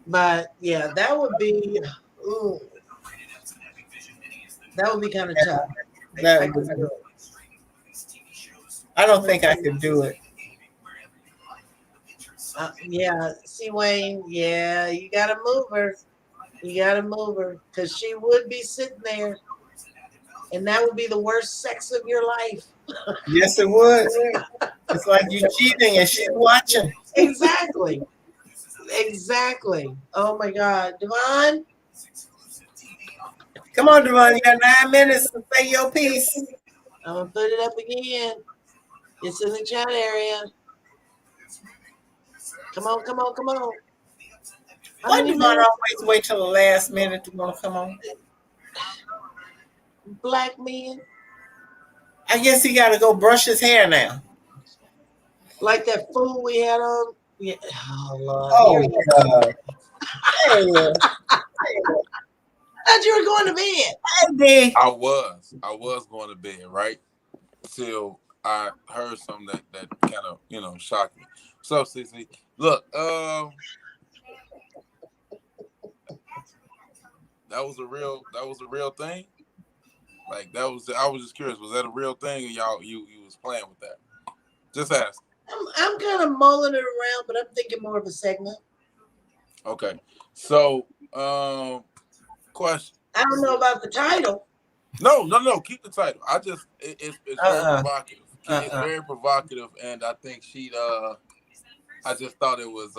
But yeah, that would be, ooh, that would be kind of tough. That I would couldn't be, do it. I don't think I could do it. Yeah, see, Wayne, yeah, you gotta move her. You gotta move her because she would be sitting there, and that would be the worst sex of your life. Yes, it would. It's like you cheating and she's watching. Exactly. Exactly. Oh my God, Devon. Come on, Devon, you got 9 minutes to say your piece. I'm gonna put it up again. It's in the chat area. Come on, come on, come on. How Why many Devon minutes? always wait till the last minute to want to come on? Black men. I guess he got to go brush his hair now. Like that fool we had on. Yeah. Oh Lord. Oh, Here he is. God. Hey, Thought you were going to bed. hey, I was going to bed, right? Till I heard something that kind of shocked me. So, Cece, look, that was a real thing. Like I was just curious, was that a real thing, or you was playing with that? Just ask. I'm kind of mulling it around, but I'm thinking more of a segment. Okay. So, question. I don't know about the title. No. Keep the title. It's very provocative. It's Uh-uh. very provocative, and I think she'd. I just thought it was.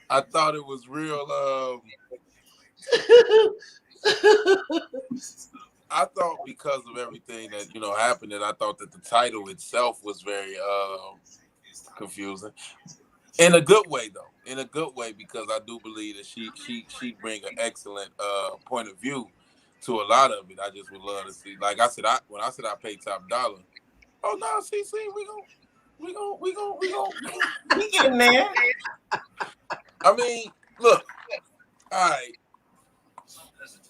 I thought it was real. I thought because of everything that happened, that I thought that the title itself was very confusing. In a good way, though. In a good way, because I do believe that she bring an excellent point of view to a lot of it. I just would love to see. Like I said, when I said I pay top dollar. Oh no, CC, We getting there. I mean, look. All right.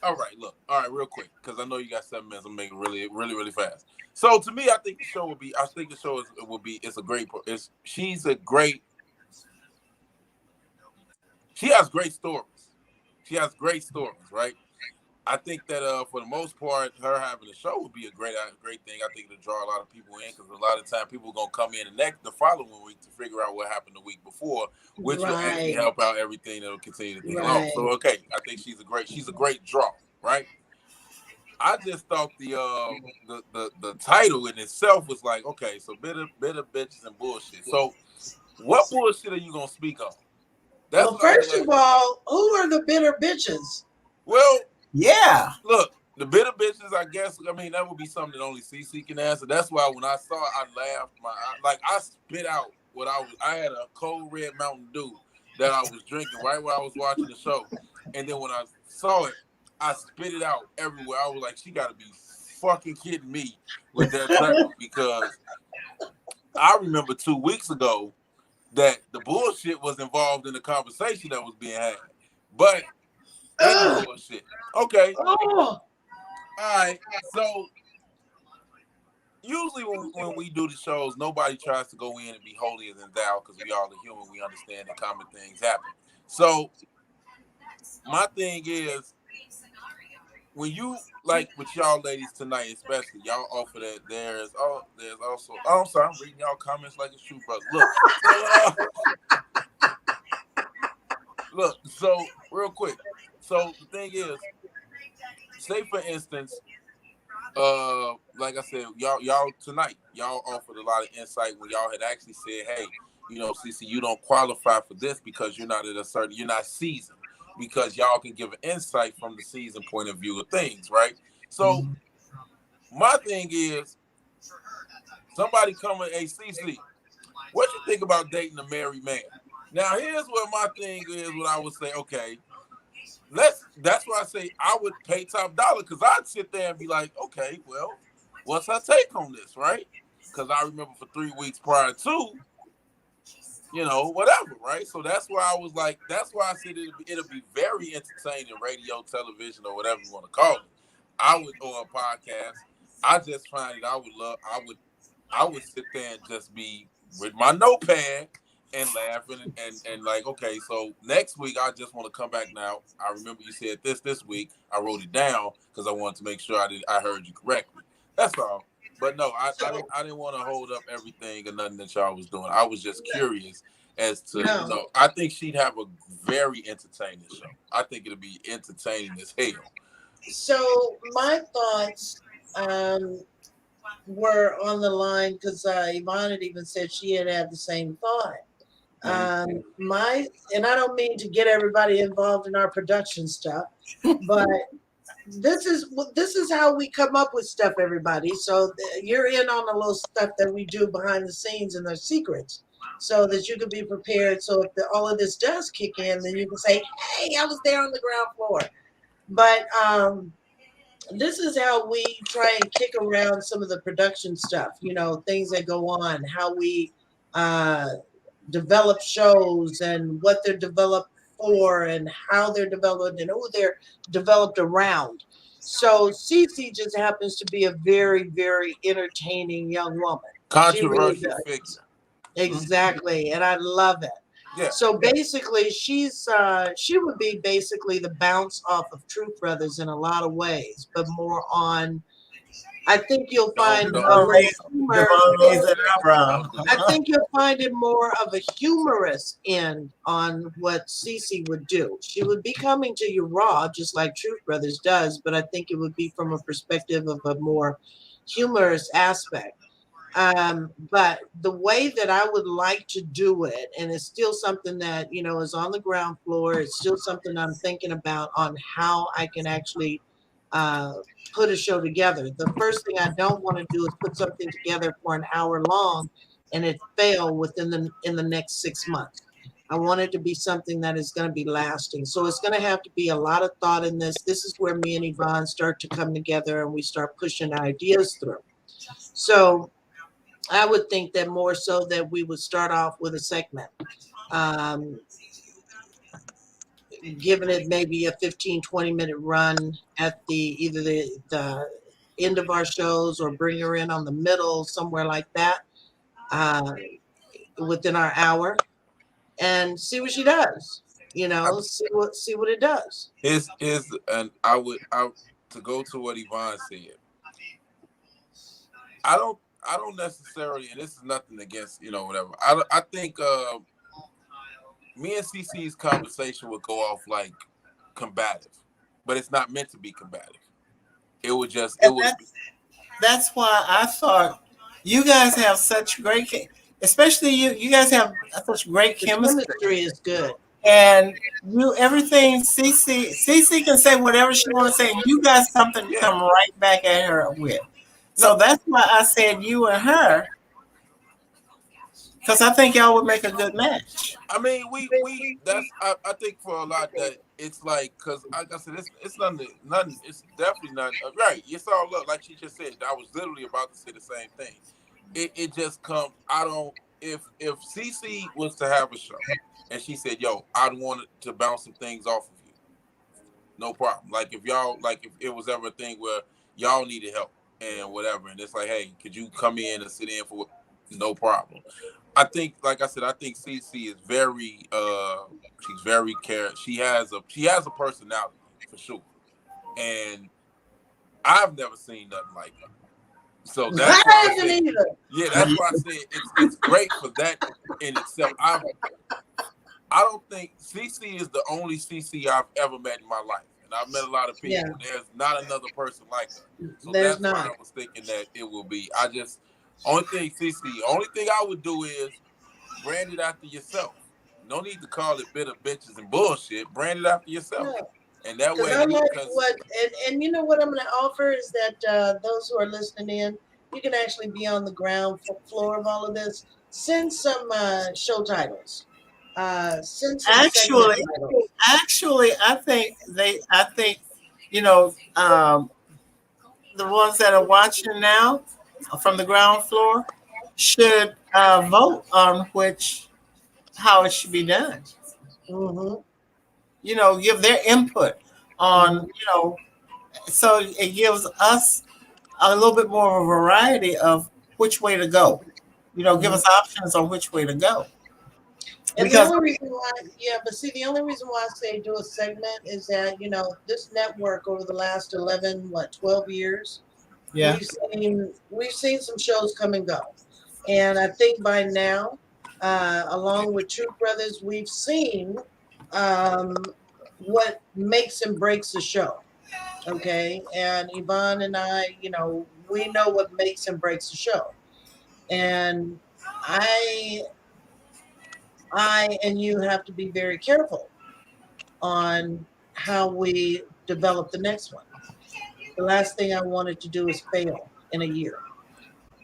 All right, look. All right, real quick, because I know you got 7 minutes. I'm making really fast. So to me, I think the show will be. I think the show will be. It's a great. She's a great. She has great stories. She has great stories, right? I think that for the most part, her having a show would be a great thing. I think it'll draw a lot of people in because a lot of time people are gonna come in the following week to figure out what happened the week before, which will actually help out everything that'll continue to think along. So okay, I think she's a great draw, right? I just thought the title in itself was like, okay, so bitter bitches and bullshit. So what bullshit are you gonna speak on? Well, first of all, who are the bitter bitches? Well, yeah. Look, the bitter bitches, I guess, I mean, that would be something that only CC can answer. That's why when I saw it, I laughed. I spit out what I had a cold red Mountain Dew that I was drinking right while I was watching the show. And then when I saw it, I spit it out everywhere. I was like, she got to be fucking kidding me with that drink because I remember 2 weeks ago that the bullshit was involved in the conversation that was being had. But bullshit. Okay. Oh. All right. So usually when we do the shows, nobody tries to go in and be holier than thou because we all are human. We understand that common things happen. So my thing is, when you like with y'all ladies tonight, especially y'all offer that there's also I'm sorry, I'm reading y'all comments like it's true, brother. Look, so real quick. So the thing is, say for instance, like I said, y'all tonight, y'all offered a lot of insight when y'all had actually said, hey, you know, CC, you don't qualify for this because you're not seasoned. Because y'all can give an insight from the season point of view of things, right? So my thing is, somebody coming, hey CC, what you think about dating a married man? Now here's what my thing is. What I would say, okay, that's why I say I would pay top dollar because I'd sit there and be like, okay, well, what's her take on this, right? Because I remember for 3 weeks prior to, you know, whatever, right? So that's why I was like, that's why I said it'll be very entertaining, radio, television, or whatever you want to call it. Or a podcast. I just find that I would sit there and just be with my notepad and laughing and like, okay, so next week I just want to come back now. I remember you said this week. I wrote it down because I wanted to make sure I heard you correctly. That's all. But no, I didn't want to hold up everything or nothing that y'all was doing. I was just curious as to, you know, I think she'd have a very entertaining show. I think it'll be entertaining as hell. So my thoughts were on the line because Yvonne had even said she had the same thought. And I don't mean to get everybody involved in our production stuff, but this is how we come up with stuff, everybody. So you're in on the little stuff that we do behind the scenes and their secrets, so that you can be prepared. So if all of this does kick in, then you can say, "Hey, I was there on the ground floor." But this is how we try and kick around some of the production stuff. You know, things that go on, how we develop shows and what they're developed for and how they're developed and who they're developed around. So Cece just happens to be a very, very entertaining young woman. Controversial figure. Exactly. And I love it. Yeah. So basically she would be basically the bounce off of Truth Brothers in a lot of ways, but more on, I think you'll find I think you'll find it more of a humorous end on what Cece would do. She would be coming to you raw, just like Truth Brothers does, but I think it would be from a perspective of a more humorous aspect. But the way that I would like to do it, and it's still something that, you know, is on the ground floor, it's still something I'm thinking about on how I can actually put a show together. The first thing I don't want to do is put something together for an hour long and it fail within the next 6 months. I want it to be something that is going to be lasting. So it's going to have to be a lot of thought in this. This is where me and Yvonne start to come together and we start pushing ideas through. So I would think that more so that we would start off with a segment, um, giving it maybe a 15-20 minute run at either the end of our shows or bring her in on the middle, somewhere like that, uh, within our hour, and see what she does. See what it does. And I to go to what Yvonne said. I don't necessarily, and this is nothing against whatever. I think me and CC's conversation would go off like combative, but it's not meant to be combative. It would just it And would. that's why I thought you guys have such great, especially you. You guys have such great The chemistry, chemistry is good. and you everything. CC can say whatever she want to say, and you got something to Yeah. come right back at her with. So No, that's why I said you and her, because I think y'all would make a good match. I mean I think for a lot that it's like because like I said it's nothing it's definitely not right. It's all up like she just said. I was literally about to say the same thing. It just comes. I don't if CC was to have a show and she said, "Yo, I'd want to bounce some things off of you." No problem. Like if it was ever a thing where y'all needed help and whatever, and it's like, hey, could you come in and sit in for no problem. I think, like I said, I think CC is very she's very she has a personality for sure. And I've never seen nothing like her. So that's why I said, yeah, that's why I said it's great for that in itself. I don't think CC is the only CC I've ever met in my life. And I've met a lot of people. Yeah. There's not another person like her. So There's that's why not. I was thinking that it will be. Only thing I would do is brand it after yourself. No need to call it bitter bitches and bullshit. Brand it after yourself. Yeah. And that way, I like what, and you know what I'm going to offer is that those who are listening in, you can actually be on the ground floor of all of this. Send some show titles. Send some segment Actually, titles. I think, you know, the ones that are watching now from the ground floor should vote on how it should be done. Mm-hmm. Give their input on, Mm-hmm. so it gives us a little bit more of a variety of which way to go. Give Mm-hmm. us options on which way to go. And the Because only reason why, yeah, but see, the only reason why I say do a segment is that, this network over the last 12 years, yeah, we've seen some shows come and go. And I think by now, along with True Brothers, we've seen um, what makes and breaks a show. Okay. And Yvonne and I, we know what makes and breaks a show. And I and you have to be very careful on how we develop the next one. The last thing I wanted to do is fail in a year.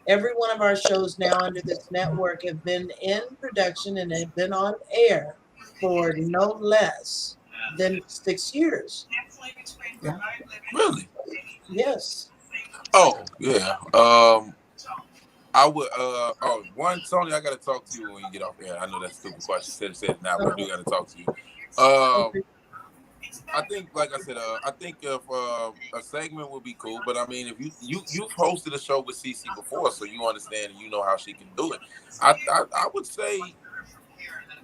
Every one of our shows now under this network have been in production and have been on air for no less than 6 years. yeah. really. Yes. Oh yeah. I would. One, Tony, I gotta talk to you when you get off here. I know that's a stupid question. Said it now, but I do gotta talk to you. Okay. I think, like I said, I think if a segment would be cool. But I mean, if you've hosted a show with CC before, so you understand and you know how she can do it. I would say,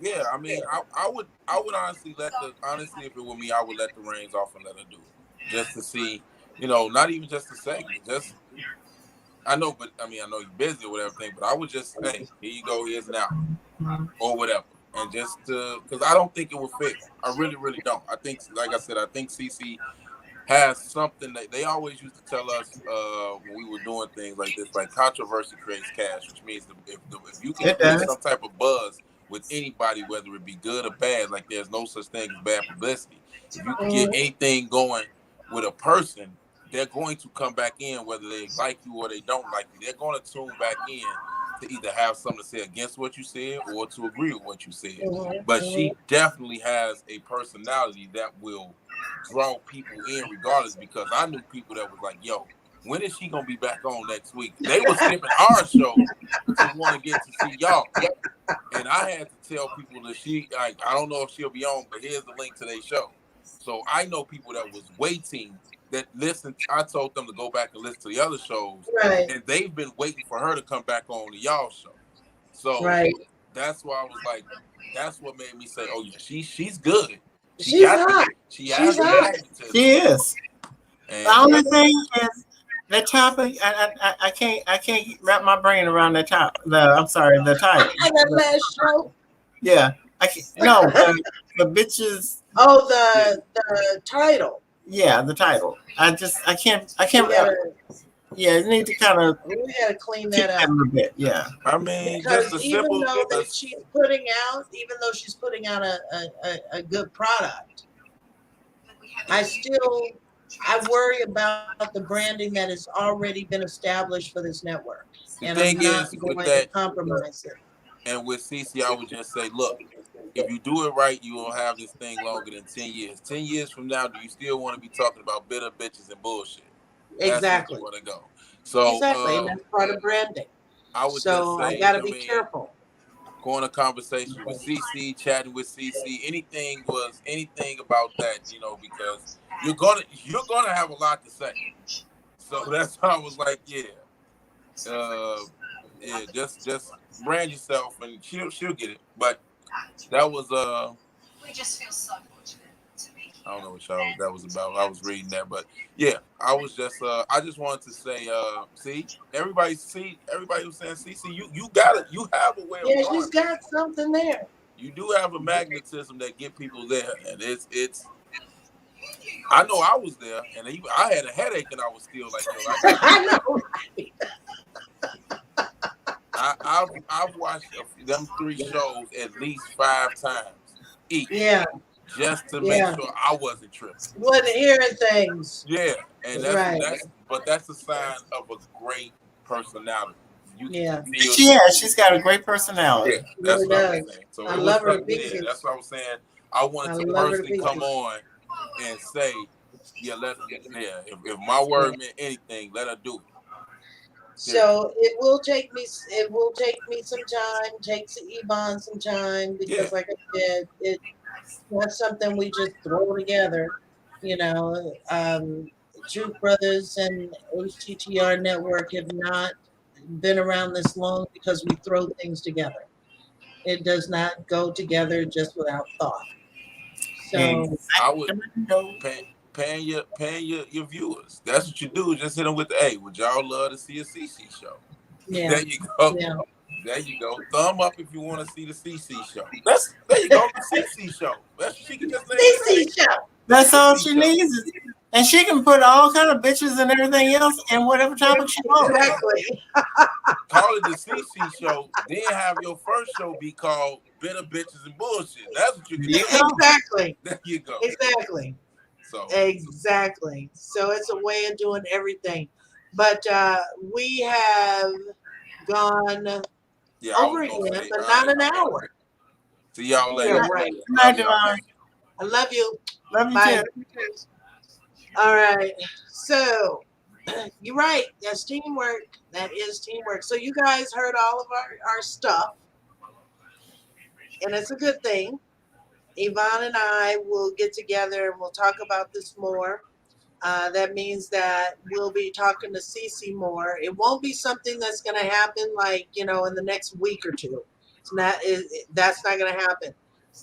yeah. I mean, I would honestly, if it were me, I would let the reins off and let her do it, just to see, not even just a segment, just. I know, but I mean, I know you're busy or whatever thing, but I would just, hey, here you go, here's an album or whatever, and just because I don't think it would fail. I really, really don't. I think, like I said, I think CC has something that they always used to tell us when we were doing things like this, like controversy creates cash, which means if you can It create does. some type of buzz with anybody, whether it be good or bad, like there's no such thing as bad publicity. If you can get anything going with a person, they're going to come back in, whether they like you or they don't like you. They're going to tune back in to either have something to say against what you said or to agree with what you said. Mhm, But mhm. she definitely has a personality that will draw people in regardless, because I knew people that was like, yo, when is she gonna be back on next week? They were skipping our show to want to get to see y'all. And I had to tell people that I don't know if she'll be on, but here's the link to their show. So I know people that was waiting that listened. I told them to go back and listen to the other shows, Right, and they've been waiting for her to come back on the y'all show. So right. that's why I was like, that's what made me say, oh yeah, she's good. She She's got hot. she She's has the hot. magnetism. She is. And The only thing is the topic. I can't wrap my brain around the top. I'm sorry, the title. That last show. Yeah, I can't. No, the bitches. Oh, yeah, the title. Yeah, the title. I can't. We gotta Yeah, you need to kind of we gotta clean tweak that that a up. little bit. Yeah. I mean, just Because a even simple. though that she's putting out, even though she's putting out a good product, I worry about the branding that has already been established for this network, The and I'm thing not is, going with to that, compromise it. and with CC, I would just say, look, if you do it right, you will have this thing longer than 10 years. 10 years from now, do you still want to be talking about bitter bitches and bullshit? That's where you Exactly, want to go. So exactly, and that's part of branding. I would just So I say, got to I be mean, careful. going to conversation with CC, chatting with CC, anything about that, because you're gonna have a lot to say. So that's why I was like, uh, yeah, just brand yourself, and she'll get it. But that was I don't know what y'all that was about. I was reading that, but yeah, I just wanted to say, everybody was saying, CC, you got it, you have a way of Yeah, drawing she's got people. something there. You do have a magnetism that get people there, and it's. I know I was there, and I had a headache, and I was still like, yo, I got. I know. I've watched them 3 shows at least 5 times each, Yeah, just to make yeah. sure I wasn't tripping. Wasn't hearing things. Yeah, and Right. that's a sign of a great personality. You can Yeah. feel. She's got a great personality. Yeah, that's Really what I was does. saying. So I it was love her to yeah, pieces. that's what I was saying. I wanted I to love her to personally come pieces. on and say, yeah, if my word meant anything, let her do it. So it will take me some time, takes Yvonne some time, because Yeah. like I said, it's not something we just throw together. You know, Truth Brothers and HTTR Network have not been around this long because we throw things together. It does not go together just without thought. So I would paying your viewers. That's what you do. Just hit them with the, hey, would y'all love to see a CC show? yeah, There you go. yeah. There you go. Thumb up if you want to see the CC show. There you go. The CC show. She can just name it. CC show. That's all CC she show. needs. And she can put all kind of bitches and everything else in whatever topic she wants. Exactly. Call it the CC show. Then have your first show be called Bitter Bitches and Bullshit. That's what you can do. Exactly. There you go. Exactly. So Exactly. So it's a way of doing everything. But we have gone yeah, I over was again, gonna say, but not an hour. See y'all later. Yeah, right. Good night, Devon. I love you. Love you Bye. too. All right. So you're right. That's teamwork. That is teamwork. So you guys heard all of our stuff, and it's a good thing. Yvonne and I will get together and we'll talk about this more. That means that we'll be talking to Cece more. It won't be something that's going to happen like, in the next week or two. That's not going to happen.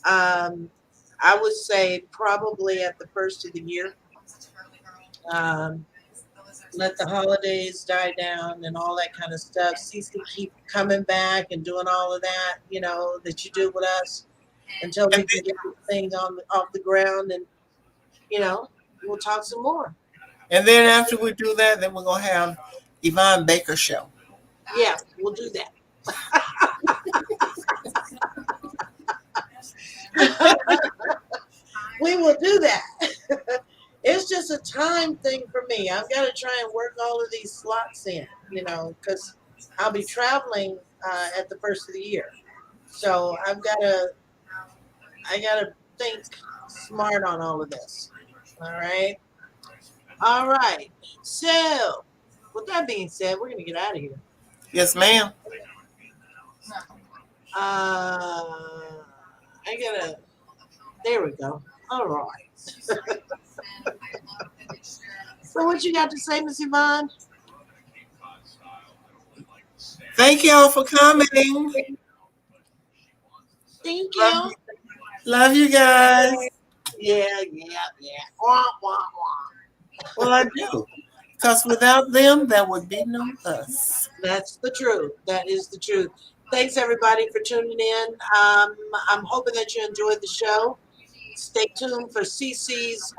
I would say probably at the first of the year. Let the holidays die down and all that kind of stuff. Cece keep coming back and doing all of that, that you do with us until we can get this thing off the ground, and we'll talk some more. And then after we do that, then we're gonna have Yvonne Baker show. Yeah, we'll do that. We will do that. It's just a time thing for me. I've got to try and work all of these slots in, because I'll be traveling at the first of the year. So I gotta think smart on all of this. All right. All right. So with that being said, we're gonna get out of here. Yes, ma'am. I gotta. There we go. All right. So what you got to say, Miss Yvonne? Thank y'all for coming. Thank Love you. you, love you guys. Yeah. Wah, wah, wah. Well, I do. Because without them, there would be no us. That's the truth. That is the truth. Thanks everybody for tuning in. I'm hoping that you enjoyed the show. Stay tuned for CC's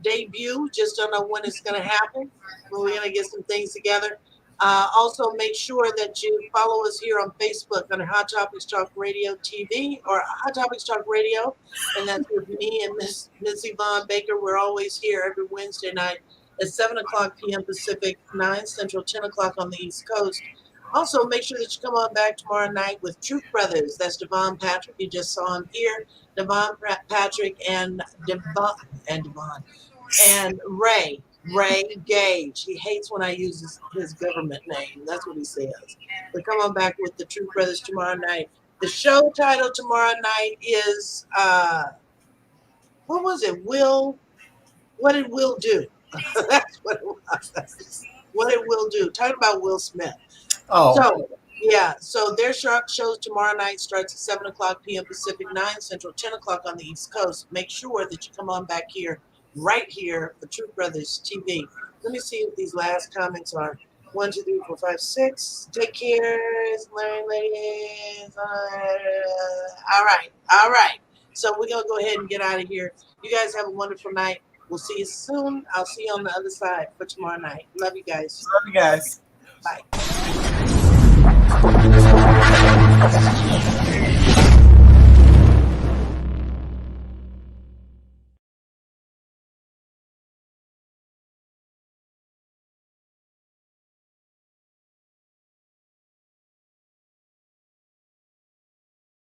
debut. Just don't know when it's going to happen, but we're going to get some things together. Also, make sure that you follow us here on Facebook under Hot Topics Talk Radio TV or Hot Topics Talk Radio, and that's with me and Miss Yvonne Baker. We're always here every Wednesday night at 7 o'clock p.m. Pacific, 9 Central, 10 o'clock on the East Coast. Also, make sure that you come on back tomorrow night with Truth Brothers. That's Devon Patrick. You just saw him here. Devon Patrick and Devon and Ray Gage. He hates when I use his government name. That's what he says. But come on back with the Truth Brothers tomorrow night. The show title tomorrow night is what was it? What did Will do? That's what it was. What did Will do? Talking about Will Smith. Oh. So, yeah. So their shows tomorrow night starts at 7 o'clock p.m. Pacific, 9 Central, 10 o'clock on the East Coast. Make sure that you come on back here, right here, for Truth Brothers TV. Let me see what these last comments are. 1, 2, 3, 4, 5, 6. Take care, ladies. All right. So we're going to go ahead and get out of here. You guys have a wonderful night. We'll see you soon. I'll see you on the other side for tomorrow night. Love you guys. Love you guys. Bye.